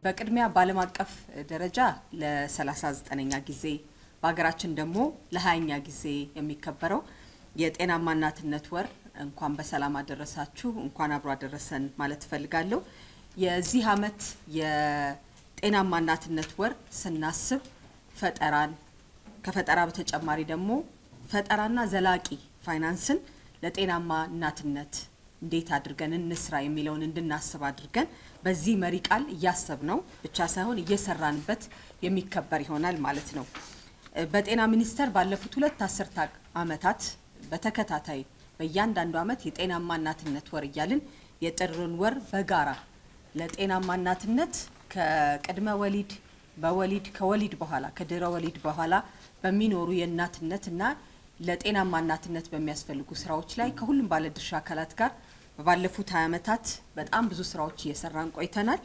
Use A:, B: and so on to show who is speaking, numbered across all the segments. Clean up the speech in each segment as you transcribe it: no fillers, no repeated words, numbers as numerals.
A: በቅድሚያ ባለም አቀፍ ደረጃ ለ39ኛ ጊዜ በሀገራችን ደግሞ ለ20ኛ ጊዜ የሚከበረው የጤናማ እናትነት ወር እንኳን በሰላም አደረሳችሁ እንኳን አብሮ አደረሰን ማለት ፈልጋለሁ። የዚህ አመት የጤናማ እናትነት ወር ስናስብ ፈጠራን ከፈጠራ በተጨማሪ ደግሞ ፈጠራና ዘላቂ ፋይናንስን ለጤናማ እናትነት እንዴት አድርገን እንስራ የሚለውን እንድናስብ አድርገን በዚህ መሪ ቃል እያሰብነው ብቻ ሳይሆን እየሰራንበት የሚከበር ይሆናል ማለት ነው። በጤና ሚኒስቴር ባለፉት 2 አስርተ ዓመታት በተከታታይ በእያንዳንዱ አመት የጤናማ እናትነት ወር እያልን የጥርን ወር በጋራ ለጤናማ እናትነት ከቅድመ ወሊድ በወሊድ ከወሊድ በኋላ ከድህረ ወሊድ በኋላ በሚኖሩ የእናትነትና ለጤናማ እናትነት በሚያስፈልጉ ስራዎች ላይ ከሁሉም ባለድርሻ አካላት ጋር ባለፉት 20 ዓመታት በጣም ብዙ ስራዎች እየሰራን ቆይተናል።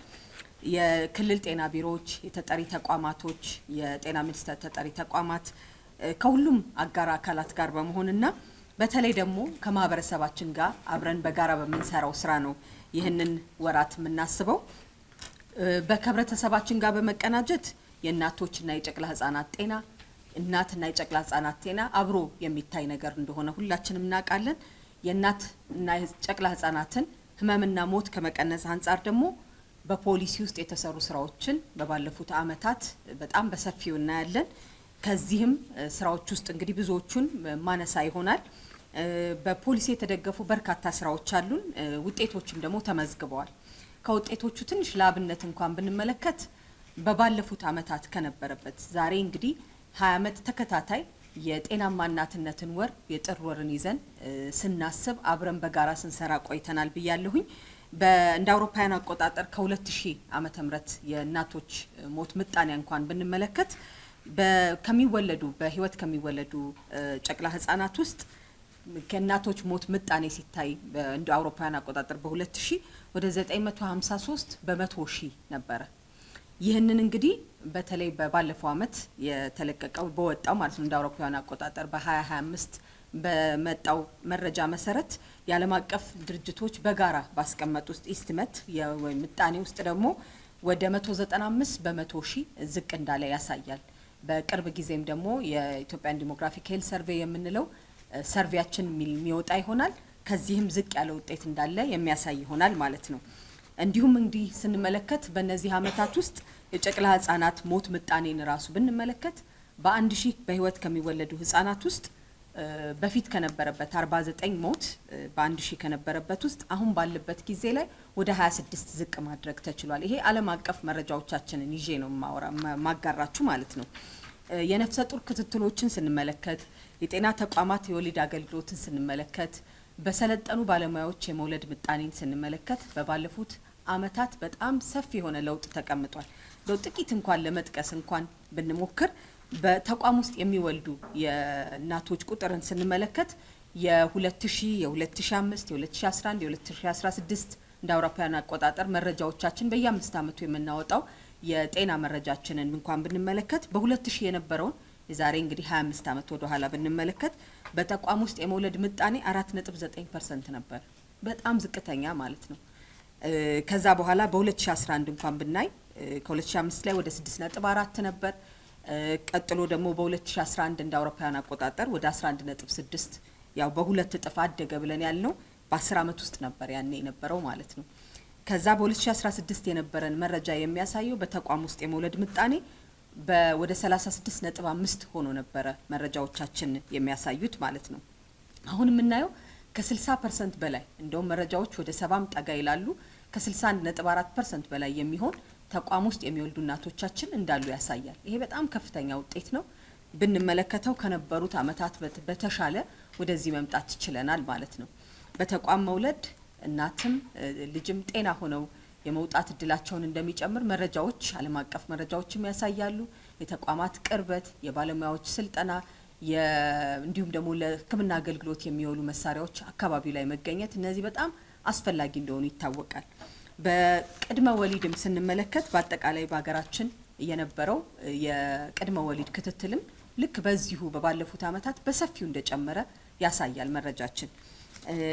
A: የክልል ጤና ቢሮዎች፣ የተጠሪ ተቋማቶች፣ የጤና ሚኒስቴር ተጠሪ ተቋማት ከሁሉም አጋር አካላት ጋር በመሆንና በተለይ ደግሞ ከማህበረሰባችን ጋር አብረን በጋራ በመንሰራው ስራ ነው ይህንን ወራት የምናስበው። በህብረተሰባችን ጋር በመቀናጀት የእናቶችና የጨቅላ ህጻናት ጤና እናትና የጨቅላ ህጻናት ጤና አብሮ የሚታይ ነገር እንደሆነ ሁላችንም እናውቃለን። የእናትና የጨቅላ ህጻናትን ህመምና ሞት ከመቀነስ አንጻር ደግሞ በፖሊሲ ውስጥ የተሰሩ ስራዎችን በባለፉት አመታት በጣም በሰፊው እናያለን። ከዚህም ስራዎች ውስጥ እንግዲህ ብዙዎቹን ማነሳ ይሆናል። በፖሊሲ የተደገፉ በርካታ ስራዎች አሉን። ውጤቶችም ደግሞ ተመዝግበዋል። ከውጤቶቹ ትንሽ ለአብነት እንኳን ብንመለከት በባለፉት አመታት ከነበረበት ዛሬ እንግዲህ 20 አመት ተከታታይ የጤናማ እናትነትን ወር የጥር ወርን ይዘን ስናስብ አብረን በጋራ ስንሰራ ቆይተናል ብያለሁኝ። እንደ አውሮፓውያን አቆጣጠር ከ2000 ዓመተ ምህረት የእናቶች ሞት ምጣኔ እንኳን ብንመለከት ከሚወለዱ በህይወት ከሚወለዱ ጨቅላ ህጻናት ውስጥ ከእናቶች ሞት ምጣኔ ሲታይ እንደ አውሮፓውያን አቆጣጠር በ2000 ወደ 953 በመቶ ሺህ ነበረ። ይህንን እንግዲህ በተለይ በባለፈው አመት የተለቀቀው በወጣው ማለት ነው እንደ አውሮፓውያን አቆጣጠር በ2025 በመጣው መረጃ መሰረት የዓለም አቀፍ ድርጅቶች በጋራ ባስቀመጡት ኢስቲሜት ምጣኔ ውስጥ ደግሞ ወደ 195 በመቶ ሺህ ዝቅ እንዳለ ያሳያል። በቅርብ ጊዜም ደግሞ የኢትዮጵያን ዲሞግራፊክ ሄልት ሰርቬይ የምንለው ሰርቬያችን የሚወጣ ይሆናል። ከዚህም ዝቅ ያለ ውጤት እንዳለ የሚያሳይ ይሆናል ማለት ነው። እንዲሁም እንግዲህ ስንመለከት በእነዚህ አመታት ውስጥ የጨቅላ ህጻናት ሞት ምጣኔን ራሱ ብንመለከት በ1000 በህይወት ከሚወለዱ ህጻናት ውስጥ በፊት ከነበረበት 49 ሞት በ1000 ከነበረበት ውስጥ አሁን ባለበት ጊዜ ላይ ወደ 26 ዝቅ ማድረግ ተችሏል። ይሄ ዓለም አቀፍ መረጃዎቻችንን ይዤ ነው ማጋራችሁ ማለት ነው። የነፍሰ ጡር ክትትሎችን ስንመለከት የጤና ተቋማት የወሊድ አገልግሎትን ስንመለከት በሰለጠኑ ባለሙያዎች የመውለድ ምጣኔን ስንመለከት በባለፉት አመታት በጣም ሰፊ የሆነ ለውጥ ተቀምጧል። ጥቂት እንኳን ለመጥቀስ እንኳን ብንሞክር በተቋም ውስጥ የሚወልዱ የእናቶች ቁጥርን ስንመለከት የ2000 የ2005 የ2011 የ2016 እንደ አውሮፓውያን አቆጣጠር መረጃዎቻችን በየ5 አመቱ የምናወጣው የጤና መረጃችንን እንኳን ብንመለከት በ2000 የነበረውን የዛሬ እንግዲህ 25 አመት ወደ ኋላ ብንመለከት በተቋም ውስጥ የመውለድ ምጣኔ 4.9% ነበር። በጣም ዝቅተኛ ማለት ነው። ከዛ በኋላ በ2011 እንኳን ብናይ ከ2005 ላይ ወደ 6.4 ነበር። ቀጥሎ ደግሞ በ2011 እንደ አውሮፓውያን አቆጣጠር ወደ 11.6 ያው በሁለት እጥፍ አደገ ብለን ያልነው በ10 አመት ውስጥ ነበር ያኔ የነበረው ማለት ነው። ከዛ በ2016 የነበረን መረጃ የሚያሳየው በተቋም ውስጥ የመውለድ ምጣኔ ወደ 36.5 ሆኖ ነበረ መረጃዎቻችን የሚያሳዩት ማለት ነው። አሁን የምናየው ከ60% በላይ እንደውም መረጃዎች ወደ 70 ጠጋ ይላሉ። ከ61.4% በላይ የሚሆን ተቋም ውስጥ የሚወልዱ እናቶቻችን እንዳሉ ያሳያል። ይሄ በጣም ከፍተኛ ውጤት ነው። ብንመለከተው ከነበሩት አመታት በተሻለ ወደዚህ መምጣት ይችላል ማለት ነው። በተቋም መውለድ እናትም ልጅም ጤና ሆነው የመውጣት እድላቸውን እንደሚጨምር መረጃዎች ዓለም አቀፍ መረጃዎችም ያሳያሉ። የተቋማት ቅርበት፣ የባለሙያዎች ስልጠና፣ እንዲሁም ደግሞ ለሕክምና አገልግሎት የሚውሉ መሳሪያዎች አካባቢው ላይ መገኘት እነዚህ በጣም አስፈላጊ እንደሆኑ ይታወቃል። በቅድመ ወሊድም ስንመለከት በአጠቃላይ በሀገራችን የነበረው የቅድመ ወሊድ ክትትልም ልክ በዚሁ በባለፉት አመታት በሰፊው እንደጨመረ ያሳያል መረጃችን።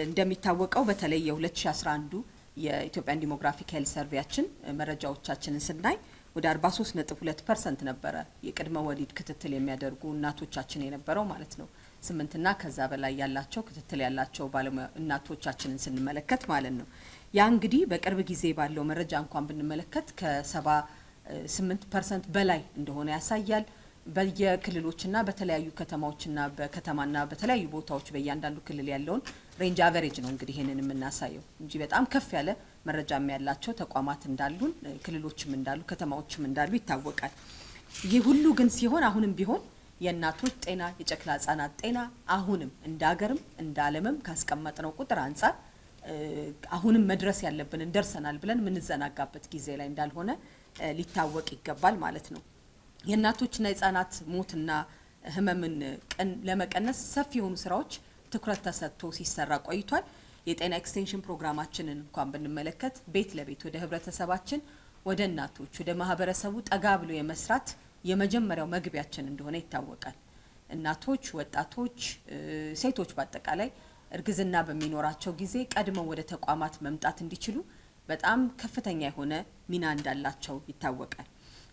A: እንደሚታወቀው በተለይ የ2011 የኢትዮጵያን ዲሞግራፊክ ሄልዝ ሰርቬያችን መረጃዎቻችንን ስናይ ወደ 43.2% ነበረ የቅድመ ወሊድ ክትትል የሚያደርጉ እናቶቻችን የነበረው ማለት ነው። 8 ከዛ በላይ ያላቸው ክትትል ያላቸው ባለሙያ እናቶቻችንን ስንመለከት ማለት ነው። ያ እንግዲህ በቅርብ ጊዜ ባለው መረጃ እንኳን ብንመለከት ከ78% በላይ እንደሆነ ያሳያል። በየክልሎችና በተለያዩ ከተማዎችና በከተማና በተለያዩ ቦታዎች በእያንዳንዱ ክልል ያለውን ሬንጅ አቨሬጅ ነው እንግዲህ ይሄንን የምናሳየው እንጂ በጣም ከፍ ያለ መረጃም ያላቸው ተቋማት እንዳሉን ክልሎችም እንዳሉ ከተማዎችም እንዳሉ ይታወቃል። ይህ ሁሉ ግን ሲሆን አሁንም ቢሆን የእናቶች ጤና የጨቅላ ህጻናት ጤና አሁንም እንደ ሀገርም እንደ ዓለምም ካስቀመጥነው ቁጥር አንጻር አሁንም መድረስ ያለብንን ደርሰናል ብለን የምንዘናጋበት ጊዜ ላይ እንዳልሆነ ሊታወቅ ይገባል ማለት ነው። የእናቶችና የህጻናት ሞትና ህመምን ለመቀነስ ሰፊ የሆኑ ስራዎች ትኩረት ተሰጥቶ ሲሰራ ቆይቷል። የጤና ኤክስቴንሽን ፕሮግራማችንን እንኳን ብንመለከት ቤት ለቤት ወደ ህብረተሰባችን ወደ እናቶች ወደ ማህበረሰቡ ጠጋ ብሎ የመስራት የመጀመሪያው መግቢያችን እንደሆነ ይታወቃል። እናቶች፣ ወጣቶች፣ ሴቶች በአጠቃላይ እርግዝና በሚኖራቸው ጊዜ ቀድመው ወደ ተቋማት መምጣት እንዲችሉ በጣም ከፍተኛ የሆነ ሚና እንዳላቸው ይታወቃል።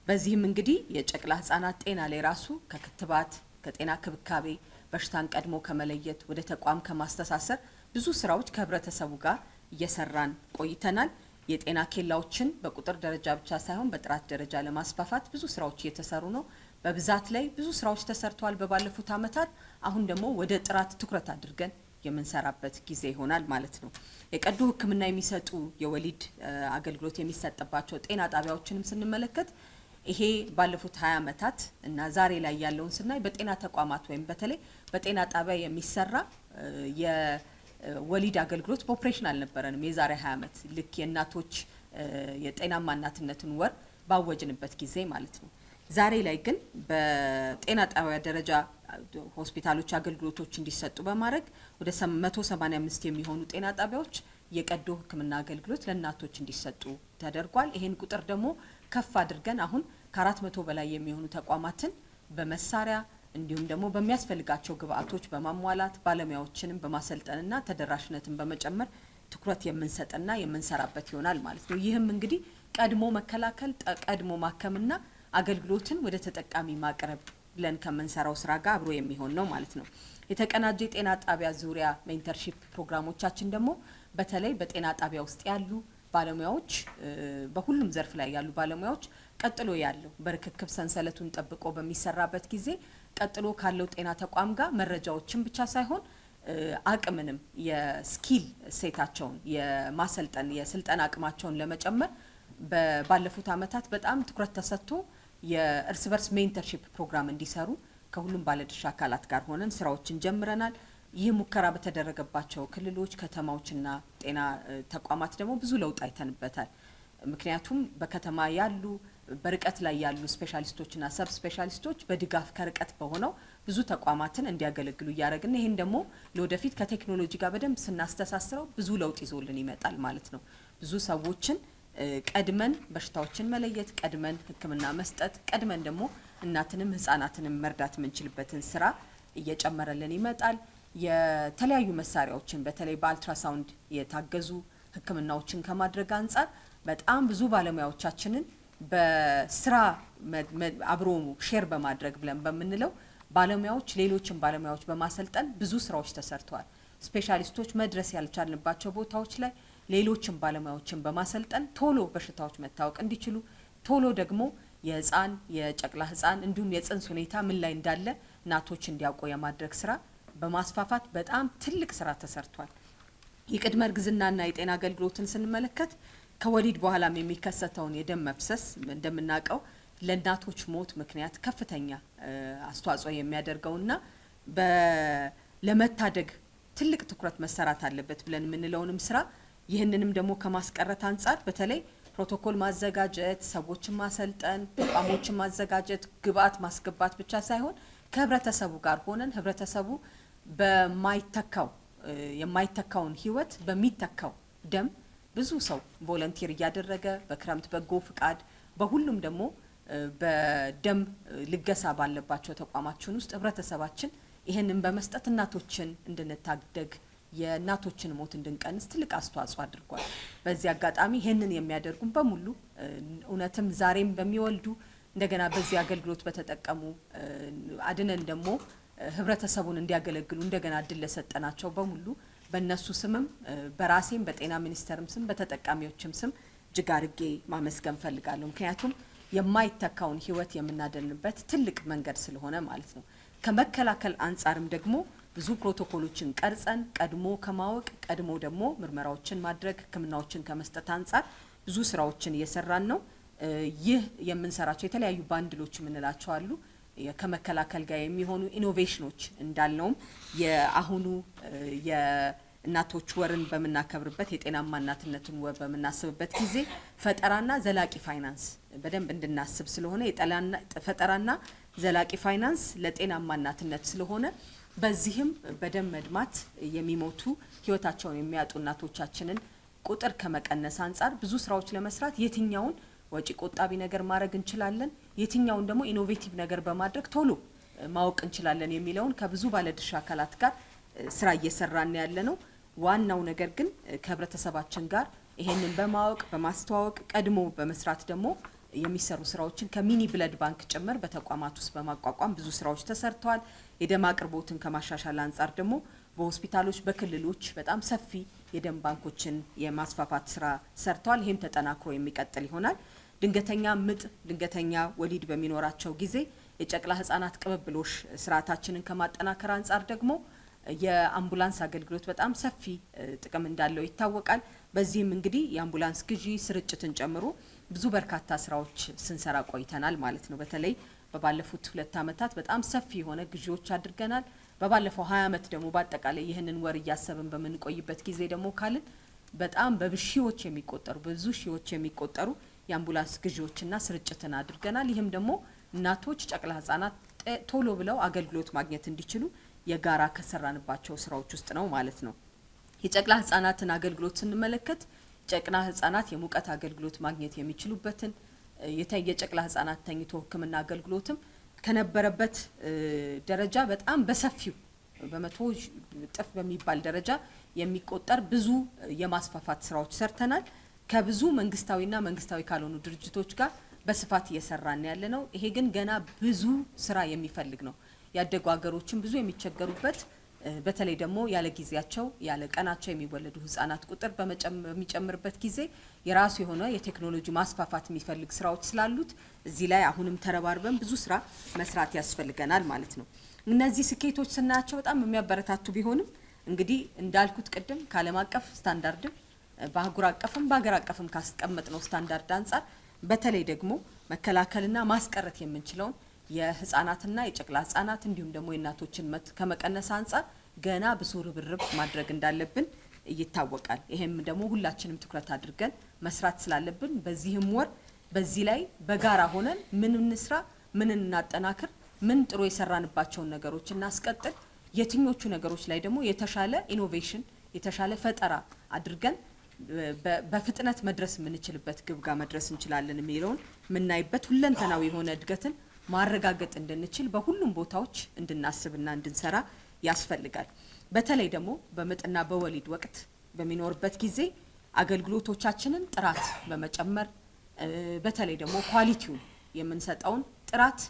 A: በዚህም እንግዲህ የጨቅላ ህጻናት ጤና ላይ ራሱ ከክትባት ከጤና ክብካቤ በሽታን ቀድሞ ከመለየት ወደ ተቋም ከማስተሳሰር ብዙ ስራዎች ከህብረተሰቡ ጋር እየሰራን ቆይተናል። የጤና ኬላዎችን በቁጥር ደረጃ ብቻ ሳይሆን በጥራት ደረጃ ለማስፋፋት ብዙ ስራዎች እየተሰሩ ነው። በብዛት ላይ ብዙ ስራዎች ተሰርተዋል በባለፉት አመታት። አሁን ደግሞ ወደ ጥራት ትኩረት አድርገን የምንሰራበት ጊዜ ይሆናል ማለት ነው። የቀዶ ህክምና የሚሰጡ የወሊድ አገልግሎት የሚሰጥባቸው ጤና ጣቢያዎችንም ስንመለከት ይሄ ባለፉት 20 አመታት እና ዛሬ ላይ ያለውን ስናይ በጤና ተቋማት ወይም በተለይ በጤና ጣቢያ የሚሰራ የወሊድ አገልግሎት በኦፕሬሽን አልነበረንም የዛሬ 20 አመት ልክ የእናቶች የጤናማ እናትነትን ወር ባወጅንበት ጊዜ ማለት ነው። ዛሬ ላይ ግን በጤና ጣቢያ ደረጃ ሆስፒታሎች አገልግሎቶች እንዲሰጡ በማድረግ ወደ 185 የሚሆኑ ጤና ጣቢያዎች የቀዶ ህክምና አገልግሎት ለእናቶች እንዲሰጡ ተደርጓል። ይሄን ቁጥር ደግሞ ከፍ አድርገን አሁን ከ400 በላይ የሚሆኑ ተቋማትን በመሳሪያ እንዲሁም ደግሞ በሚያስፈልጋቸው ግብአቶች በማሟላት ባለሙያዎችንም በማሰልጠንና ተደራሽነትን በመጨመር ትኩረት የምንሰጥና የምንሰራበት ይሆናል ማለት ነው። ይህም እንግዲህ ቀድሞ መከላከል ቀድሞ ማከምና አገልግሎትን ወደ ተጠቃሚ ማቅረብ ብለን ከምንሰራው ስራ ጋር አብሮ የሚሆን ነው ማለት ነው። የተቀናጀ የጤና ጣቢያ ዙሪያ ሜንተርሺፕ ፕሮግራሞቻችን ደግሞ በተለይ በጤና ጣቢያ ውስጥ ያሉ ባለሙያዎች በሁሉም ዘርፍ ላይ ያሉ ባለሙያዎች ቀጥሎ ያለው በርክክብ ሰንሰለቱን ጠብቆ በሚሰራበት ጊዜ ቀጥሎ ካለው ጤና ተቋም ጋር መረጃዎችን ብቻ ሳይሆን አቅምንም የስኪል ሴታቸውን የማሰልጠን የስልጠና አቅማቸውን ለመጨመር ባለፉት አመታት በጣም ትኩረት ተሰጥቶ የእርስ በርስ ሜንተርሺፕ ፕሮግራም እንዲሰሩ ከሁሉም ባለድርሻ አካላት ጋር ሆነን ስራዎችን ጀምረናል። ይህ ሙከራ በተደረገባቸው ክልሎች ከተማዎችና ጤና ተቋማት ደግሞ ብዙ ለውጥ አይተንበታል። ምክንያቱም በከተማ ያሉ በርቀት ላይ ያሉ ስፔሻሊስቶችና ሰብ ስፔሻሊስቶች በድጋፍ ከርቀት በሆነው ብዙ ተቋማትን እንዲያገለግሉ እያደረግን ይሄን ደግሞ ለወደፊት ከቴክኖሎጂ ጋር በደንብ ስናስተሳስረው ብዙ ለውጥ ይዞልን ይመጣል ማለት ነው። ብዙ ሰዎችን ቀድመን በሽታዎችን መለየት ቀድመን ህክምና መስጠት ቀድመን ደግሞ እናትንም ህፃናትንም መርዳት የምንችልበትን ስራ እየጨመረልን ይመጣል። የተለያዩ መሳሪያዎችን በተለይ በአልትራሳውንድ የታገዙ ህክምናዎችን ከማድረግ አንጻር በጣም ብዙ ባለሙያዎቻችንን በስራ አብሮ ሼር በማድረግ ብለን በምንለው ባለሙያዎች ሌሎችን ባለሙያዎች በማሰልጠን ብዙ ስራዎች ተሰርተዋል። ስፔሻሊስቶች መድረስ ያልቻልንባቸው ቦታዎች ላይ ሌሎችን ባለሙያዎችን በማሰልጠን ቶሎ በሽታዎች መታወቅ እንዲችሉ ቶሎ ደግሞ የህፃን የጨቅላ ህፃን እንዲሁም የጽንስ ሁኔታ ምን ላይ እንዳለ እናቶች እንዲያውቁ የማድረግ ስራ በማስፋፋት በጣም ትልቅ ስራ ተሰርቷል። የቅድመ እርግዝናና የጤና አገልግሎትን ስንመለከት ከወሊድ በኋላም የሚከሰተውን የደም መፍሰስ እንደምናውቀው ለእናቶች ሞት ምክንያት ከፍተኛ አስተዋጽኦ የሚያደርገውና ለመታደግ ትልቅ ትኩረት መሰራት አለበት ብለን የምንለውንም ስራ ይህንንም ደግሞ ከማስቀረት አንጻር በተለይ ፕሮቶኮል ማዘጋጀት፣ ሰዎችን ማሰልጠን፣ ተቋሞችን ማዘጋጀት፣ ግብአት ማስገባት ብቻ ሳይሆን ከህብረተሰቡ ጋር ሆነን ህብረተሰቡ የማይተካውን ህይወት በሚተካው ደም ብዙ ሰው ቮለንቲር እያደረገ በክረምት በጎ ፍቃድ በሁሉም ደግሞ በደም ልገሳ ባለባቸው ተቋማችን ውስጥ ህብረተሰባችን ይህንን በመስጠት እናቶችን እንድንታደግ የእናቶችን ሞት እንድንቀንስ ትልቅ አስተዋጽኦ አድርጓል። በዚህ አጋጣሚ ይሄንን የሚያደርጉን በሙሉ እውነትም ዛሬም በሚወልዱ እንደገና በዚህ አገልግሎት በተጠቀሙ አድነን ደግሞ ህብረተሰቡን እንዲያገለግሉ እንደገና እድል ለሰጠናቸው በሙሉ በእነሱ ስምም በራሴም በጤና ሚኒስቴርም ስም በተጠቃሚዎችም ስም እጅግ አድርጌ ማመስገን ፈልጋለሁ። ምክንያቱም የማይተካውን ህይወት የምናደንበት ትልቅ መንገድ ስለሆነ ማለት ነው። ከመከላከል አንጻርም ደግሞ ብዙ ፕሮቶኮሎችን ቀርጸን ቀድሞ ከማወቅ ቀድሞ ደግሞ ምርመራዎችን ማድረግ ህክምናዎችን ከመስጠት አንጻር ብዙ ስራዎችን እየሰራን ነው። ይህ የምንሰራቸው የተለያዩ ባንድሎች የምንላቸው አሉ። ከመከላከል ጋር የሚሆኑ ኢኖቬሽኖች እንዳልነውም የአሁኑ የእናቶች ወርን በመናከብርበት የጤናማ እናትነትን ወር በመናስብበት ጊዜ ፈጠራና ዘላቂ ፋይናንስ በደንብ እንድናስብ ስለሆነ ፈጠራና ዘላቂ ፋይናንስ ለጤናማ እናትነት ስለሆነ በዚህም በደም መድማት የሚሞቱ ህይወታቸውን የሚያጡ እናቶቻችንን ቁጥር ከመቀነስ አንጻር ብዙ ስራዎች ለመስራት የትኛውን ወጪ ቆጣቢ ነገር ማድረግ እንችላለን፣ የትኛውን ደግሞ ኢኖቬቲቭ ነገር በማድረግ ቶሎ ማወቅ እንችላለን የሚለውን ከብዙ ባለድርሻ አካላት ጋር ስራ እየሰራን ያለ ነው። ዋናው ነገር ግን ከህብረተሰባችን ጋር ይሄንን በማወቅ በማስተዋወቅ ቀድሞ በመስራት ደግሞ የሚሰሩ ስራዎችን ከሚኒ ብለድ ባንክ ጭምር በተቋማት ውስጥ በማቋቋም ብዙ ስራዎች ተሰርተዋል። የደም አቅርቦትን ከማሻሻል አንጻር ደግሞ በሆስፒታሎች በክልሎች በጣም ሰፊ የደም ባንኮችን የማስፋፋት ስራ ሰርተዋል። ይሄም ተጠናክሮ የሚቀጥል ይሆናል። ድንገተኛ ምጥ ድንገተኛ ወሊድ በሚኖራቸው ጊዜ የጨቅላ ህጻናት ቅብብሎሽ ስርዓታችንን ከማጠናከር አንጻር ደግሞ የአምቡላንስ አገልግሎት በጣም ሰፊ ጥቅም እንዳለው ይታወቃል። በዚህም እንግዲህ የአምቡላንስ ግዢ ስርጭትን ጨምሮ ብዙ በርካታ ስራዎች ስንሰራ ቆይተናል ማለት ነው። በተለይ በባለፉት 2 አመታት በጣም ሰፊ የሆነ ግዢዎች አድርገናል። በባለፈው 20 አመት ደግሞ በአጠቃላይ ይህንን ወር እያሰብን በምንቆይበት ጊዜ ደግሞ ካልን በጣም በሺዎች የሚቆጠሩ ብዙ ሺዎች የሚቆጠሩ የአምቡላንስ ግዢዎችና ስርጭትን አድርገናል። ይህም ደግሞ እናቶች ጨቅላ ህጻናት ቶሎ ብለው አገልግሎት ማግኘት እንዲችሉ የጋራ ከሰራንባቸው ስራዎች ውስጥ ነው ማለት ነው። የጨቅላ ህጻናትን አገልግሎት ስንመለከት ጨቅላ ህጻናት የሙቀት አገልግሎት ማግኘት የሚችሉበትን የጨቅላ ህጻናት ተኝቶ ህክምና አገልግሎትም ከነበረበት ደረጃ በጣም በሰፊው በመቶ እጥፍ በሚባል ደረጃ የሚቆጠር ብዙ የማስፋፋት ስራዎች ሰርተናል። ከብዙ መንግስታዊና መንግስታዊ ካልሆኑ ድርጅቶች ጋር በስፋት እየሰራን ያለ ነው። ይሄ ግን ገና ብዙ ስራ የሚፈልግ ነው። ያደጉ ሀገሮችን ብዙ የሚቸገሩበት በተለይ ደግሞ ያለ ጊዜያቸው ያለ ቀናቸው የሚወለዱ ህጻናት ቁጥር በሚጨምርበት ጊዜ የራሱ የሆነ የቴክኖሎጂ ማስፋፋት የሚፈልግ ስራዎች ስላሉት እዚህ ላይ አሁንም ተረባርበን ብዙ ስራ መስራት ያስፈልገናል ማለት ነው። እነዚህ ስኬቶች ስናያቸው በጣም የሚያበረታቱ ቢሆንም እንግዲህ እንዳልኩት ቅድም ከዓለም አቀፍ ስታንዳርድም በአህጉር አቀፍም በአገር አቀፍም ካስቀመጥነው ስታንዳርድ አንጻር በተለይ ደግሞ መከላከልና ማስቀረት የምንችለውን የህፃናትና የጨቅላ ህፃናት እንዲሁም ደግሞ የእናቶችን ሞት ከመቀነስ አንጻር ገና ብዙ ርብርብ ማድረግ እንዳለብን ይታወቃል። ይሄም ደግሞ ሁላችንም ትኩረት አድርገን መስራት ስላለብን በዚህም ወር በዚህ ላይ በጋራ ሆነን ምን እንስራ፣ ምን እናጠናክር፣ ምን ጥሩ የሰራንባቸውን ነገሮች እናስቀጥል፣ የትኞቹ ነገሮች ላይ ደግሞ የተሻለ ኢኖቬሽን የተሻለ ፈጠራ አድርገን በፍጥነት መድረስ የምንችልበት ግብ ጋር መድረስ እንችላለን የሚለውን ምናይበት ሁለንተናዊ የሆነ እድገትን ማረጋገጥ እንድንችል በሁሉም ቦታዎች እንድናስብና እንድንሰራ ያስፈልጋል። በተለይ ደግሞ በምጥና በወሊድ ወቅት በሚኖርበት ጊዜ አገልግሎቶቻችንን ጥራት በመጨመር በተለይ ደግሞ ኳሊቲውን የምንሰጠውን ጥራት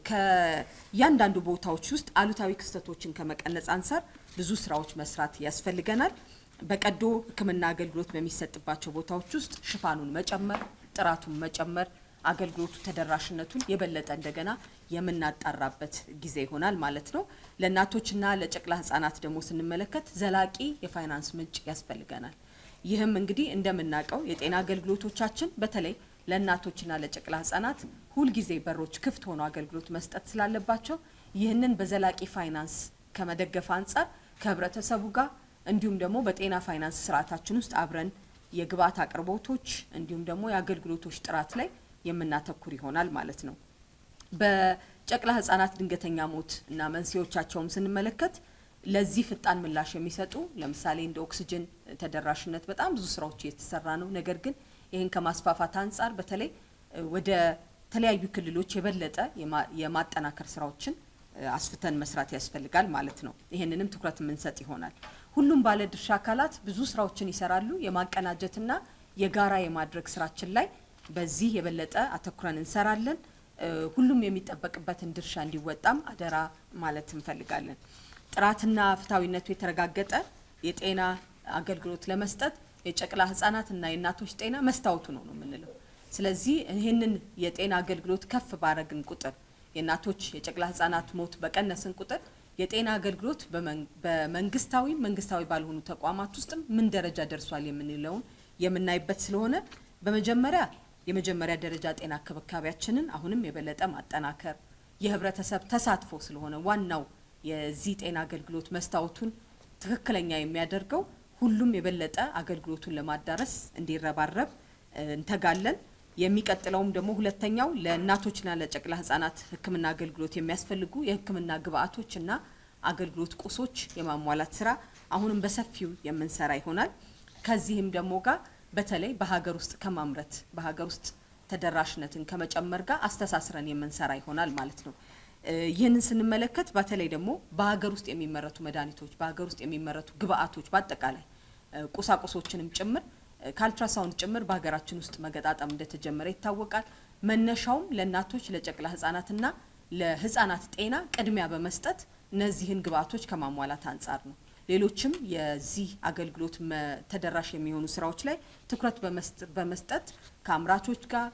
A: ከያንዳንዱ ቦታዎች ውስጥ አሉታዊ ክስተቶችን ከመቀነስ አንፃር ብዙ ስራዎች መስራት ያስፈልገናል። በቀዶ ህክምና አገልግሎት በሚሰጥባቸው ቦታዎች ውስጥ ሽፋኑን መጨመር፣ ጥራቱን መጨመር፣ አገልግሎቱ ተደራሽነቱን የበለጠ እንደገና የምናጣራበት ጊዜ ይሆናል ማለት ነው። ለእናቶችና ለጨቅላ ህጻናት ደግሞ ስንመለከት ዘላቂ የፋይናንስ ምንጭ ያስፈልገናል። ይህም እንግዲህ እንደምናውቀው የጤና አገልግሎቶቻችን በተለይ ለእናቶችና ለጨቅላ ህጻናት ሁልጊዜ በሮች ክፍት ሆኖ አገልግሎት መስጠት ስላለባቸው ይህንን በዘላቂ ፋይናንስ ከመደገፍ አንጻር ከህብረተሰቡ ጋር እንዲሁም ደግሞ በጤና ፋይናንስ ስርዓታችን ውስጥ አብረን የግብአት አቅርቦቶች እንዲሁም ደግሞ የአገልግሎቶች ጥራት ላይ የምናተኩር ይሆናል ማለት ነው። በጨቅላ ህጻናት ድንገተኛ ሞት እና መንስኤዎቻቸውም ስንመለከት ለዚህ ፍጣን ምላሽ የሚሰጡ ለምሳሌ እንደ ኦክሲጅን ተደራሽነት በጣም ብዙ ስራዎች እየተሰራ ነው። ነገር ግን ይህን ከማስፋፋት አንጻር በተለይ ወደ ተለያዩ ክልሎች የበለጠ የማጠናከር ስራዎችን አስፍተን መስራት ያስፈልጋል ማለት ነው። ይሄንንም ትኩረት የምንሰጥ ይሆናል። ሁሉም ባለድርሻ አካላት ብዙ ስራዎችን ይሰራሉ። የማቀናጀትና የጋራ የማድረግ ስራችን ላይ በዚህ የበለጠ አተኩረን እንሰራለን። ሁሉም የሚጠበቅበትን ድርሻ እንዲወጣም አደራ ማለት እንፈልጋለን። ጥራትና ፍትሃዊነቱ የተረጋገጠ የጤና አገልግሎት ለመስጠት የጨቅላ ህጻናትና የእናቶች ጤና መስታወቱ ነው የምንለው። ስለዚህ ይህንን የጤና አገልግሎት ከፍ ባረግን ቁጥር የእናቶች የጨቅላ ህጻናት ሞት በቀነስን ቁጥር የጤና አገልግሎት በመንግስታዊ ባልሆኑ ተቋማት ውስጥም ምን ደረጃ ደርሷል የምንለውን የምናይበት ስለሆነ የመጀመሪያ ደረጃ ጤና ክብካቤያችንን አሁንም የበለጠ ማጠናከር የህብረተሰብ ተሳትፎ ስለሆነ ዋናው የዚህ ጤና አገልግሎት መስታወቱን ትክክለኛ የሚያደርገው ሁሉም የበለጠ አገልግሎቱን ለማዳረስ እንዲረባረብ እንተጋለን። የሚቀጥለውም ደግሞ ሁለተኛው ለእናቶችና ለጨቅላ ህጻናት ህክምና አገልግሎት የሚያስፈልጉ የህክምና ግብአቶችና አገልግሎት ቁሶች የማሟላት ስራ አሁንም በሰፊው የምንሰራ ይሆናል። ከዚህም ደግሞ ጋር በተለይ በሀገር ውስጥ ከማምረት በሀገር ውስጥ ተደራሽነትን ከመጨመር ጋር አስተሳስረን የምንሰራ ይሆናል ማለት ነው። ይህንን ስንመለከት በተለይ ደግሞ በሀገር ውስጥ የሚመረቱ መድኃኒቶች በሀገር ውስጥ የሚመረቱ ግብአቶች በአጠቃላይ ቁሳቁሶችንም ጭምር ካልትራሳውንድ ጭምር በሀገራችን ውስጥ መገጣጠም እንደተጀመረ ይታወቃል። መነሻውም ለእናቶች ለጨቅላ ህጻናትና ለህጻናት ጤና ቅድሚያ በመስጠት እነዚህን ግብአቶች ከማሟላት አንጻር ነው። ሌሎችም የዚህ አገልግሎት ተደራሽ የሚሆኑ ስራዎች ላይ ትኩረት በመስጠት ከአምራቾች ጋር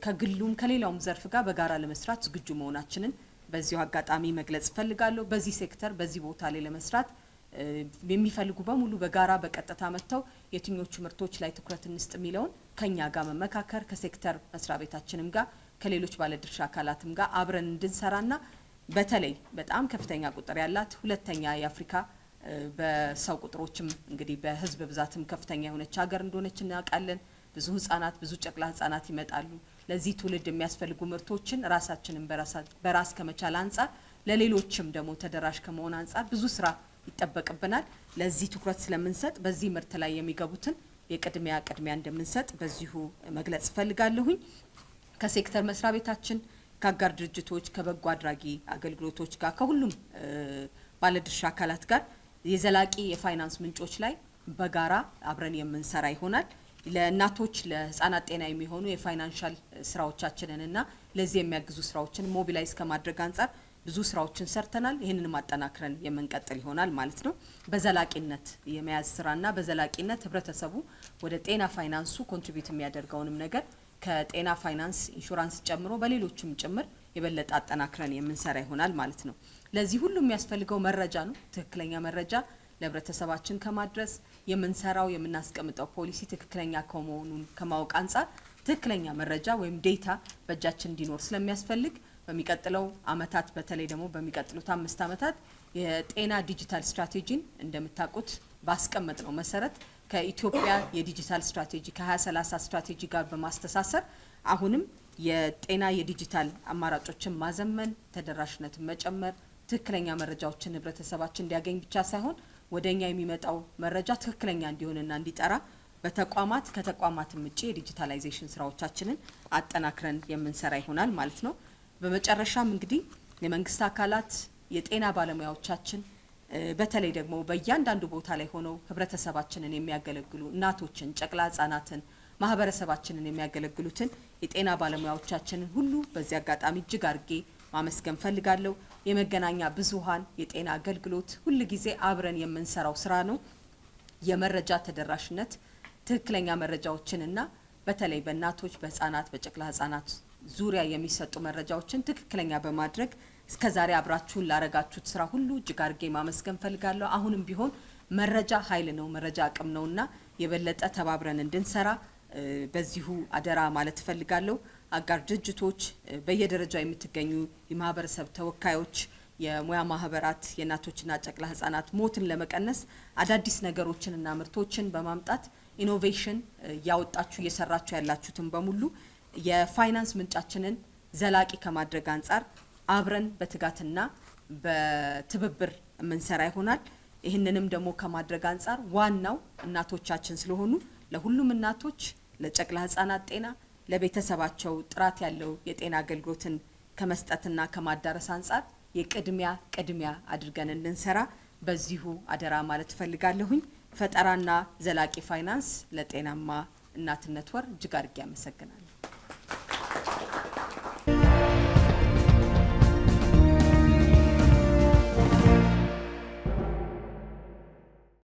A: ከግሉም ከሌላውም ዘርፍ ጋር በጋራ ለመስራት ዝግጁ መሆናችንን በዚሁ አጋጣሚ መግለጽ ፈልጋለሁ። በዚህ ሴክተር በዚህ ቦታ ላይ ለመስራት የሚፈልጉ በሙሉ በጋራ በቀጥታ መጥተው የትኞቹ ምርቶች ላይ ትኩረት እንስጥ የሚለውን ከኛ ጋር መመካከር ከሴክተር መስሪያ ቤታችንም ጋር ከሌሎች ባለድርሻ አካላትም ጋር አብረን እንድንሰራና በተለይ በጣም ከፍተኛ ቁጥር ያላት ሁለተኛ የአፍሪካ በሰው ቁጥሮችም እንግዲህ በህዝብ ብዛትም ከፍተኛ የሆነች ሀገር እንደሆነች እናውቃለን። ብዙ ህጻናት ብዙ ጨቅላ ህጻናት ይመጣሉ። ለዚህ ትውልድ የሚያስፈልጉ ምርቶችን ራሳችንን በራስ ከመቻል አንጻር ለሌሎችም ደግሞ ተደራሽ ከመሆን አንጻር ብዙ ስራ ይጠበቅብናል። ለዚህ ትኩረት ስለምንሰጥ በዚህ ምርት ላይ የሚገቡትን የቅድሚያ እንደምንሰጥ በዚሁ መግለጽ ፈልጋለሁኝ። ከሴክተር መስሪያ ቤታችን ከአጋር ድርጅቶች ከበጎ አድራጊ አገልግሎቶች ጋር ከሁሉም ባለድርሻ አካላት ጋር የዘላቂ የፋይናንስ ምንጮች ላይ በጋራ አብረን የምንሰራ ይሆናል። ለእናቶች ለህፃናት ጤና የሚሆኑ የፋይናንሻል ስራዎቻችንንና ለዚህ የሚያግዙ ስራዎችን ሞቢላይዝ ከማድረግ አንጻር ብዙ ስራዎችን ሰርተናል። ይህንንም አጠናክረን የምንቀጥል ይሆናል ማለት ነው። በዘላቂነት የመያዝ ስራና በዘላቂነት ህብረተሰቡ ወደ ጤና ፋይናንሱ ኮንትሪቢዩት የሚያደርገውንም ነገር ከጤና ፋይናንስ ኢንሹራንስ ጨምሮ በሌሎችም ጭምር የበለጠ አጠናክረን የምንሰራ ይሆናል ማለት ነው። ለዚህ ሁሉ የሚያስፈልገው መረጃ ነው። ትክክለኛ መረጃ ለህብረተሰባችን ከማድረስ የምንሰራው የምናስቀምጠው ፖሊሲ ትክክለኛ ከመሆኑን ከማወቅ አንጻር ትክክለኛ መረጃ ወይም ዴታ በእጃችን እንዲኖር ስለሚያስፈልግ በሚቀጥለው አመታት በተለይ ደግሞ በሚቀጥሉት 5 አመታት የጤና ዲጂታል ስትራቴጂን እንደምታውቁት ባስቀመጥነው መሰረት ከኢትዮጵያ የዲጂታል ስትራቴጂ ከ2030 ስትራቴጂ ጋር በማስተሳሰር አሁንም የጤና የዲጂታል አማራጮችን ማዘመን ተደራሽነትን መጨመር ትክክለኛ መረጃዎችን ህብረተሰባችን እንዲያገኝ ብቻ ሳይሆን ወደኛ የሚመጣው መረጃ ትክክለኛ እንዲሆንና እንዲጠራ በተቋማት ከተቋማትም ውጪ የዲጂታላይዜሽን ስራዎቻችንን አጠናክረን የምንሰራ ይሆናል ማለት ነው። በመጨረሻም እንግዲህ የመንግስት አካላት የጤና ባለሙያዎቻችን በተለይ ደግሞ በእያንዳንዱ ቦታ ላይ ሆነው ህብረተሰባችንን የሚያገለግሉ እናቶችን ጨቅላ ህጻናትን ማህበረሰባችንን የሚያገለግሉትን የጤና ባለሙያዎቻችንን ሁሉ በዚህ አጋጣሚ እጅግ አድርጌ ማመስገን ፈልጋለሁ። የመገናኛ ብዙሃን የጤና አገልግሎት ሁሉ ጊዜ አብረን የምንሰራው ስራ ነው። የመረጃ ተደራሽነት ትክክለኛ መረጃዎችንና በተለይ በእናቶች በህጻናት በጨቅላ ህጻናት ዙሪያ የሚሰጡ መረጃዎችን ትክክለኛ በማድረግ እስከዛሬ አብራችሁን ላረጋችሁት ስራ ሁሉ እጅግ አድርጌ ማመስገን ፈልጋለሁ። አሁንም ቢሆን መረጃ ኃይል ነው፣ መረጃ አቅም ነውና የበለጠ ተባብረን እንድንሰራ በዚሁ አደራ ማለት ፈልጋለሁ። አጋር ድርጅቶች በየደረጃው የምትገኙ የማህበረሰብ ተወካዮች የሙያ ማህበራት የእናቶችና ጨቅላ ህጻናት ሞትን ለመቀነስ አዳዲስ ነገሮችንና ምርቶችን በማምጣት ኢኖቬሽን ያወጣችሁ እየሰራችሁ ያላችሁትን በሙሉ የፋይናንስ ምንጫችንን ዘላቂ ከማድረግ አንጻር አብረን በትጋትና በትብብር የምንሰራ ይሆናል። ይህንንም ደግሞ ከማድረግ አንጻር ዋናው እናቶቻችን ስለሆኑ ለሁሉም እናቶች ለጨቅላ ህጻናት ጤና ለቤተሰባቸው ጥራት ያለው የጤና አገልግሎትን ከመስጠትና ከማዳረስ አንጻር የቅድሚያ አድርገን እንድንሰራ በዚሁ አደራ ማለት ፈልጋለሁኝ። ፈጠራና ዘላቂ ፋይናንስ ለጤናማ እናትነት ወር እጅግ አድርጌ አመሰግናለሁ።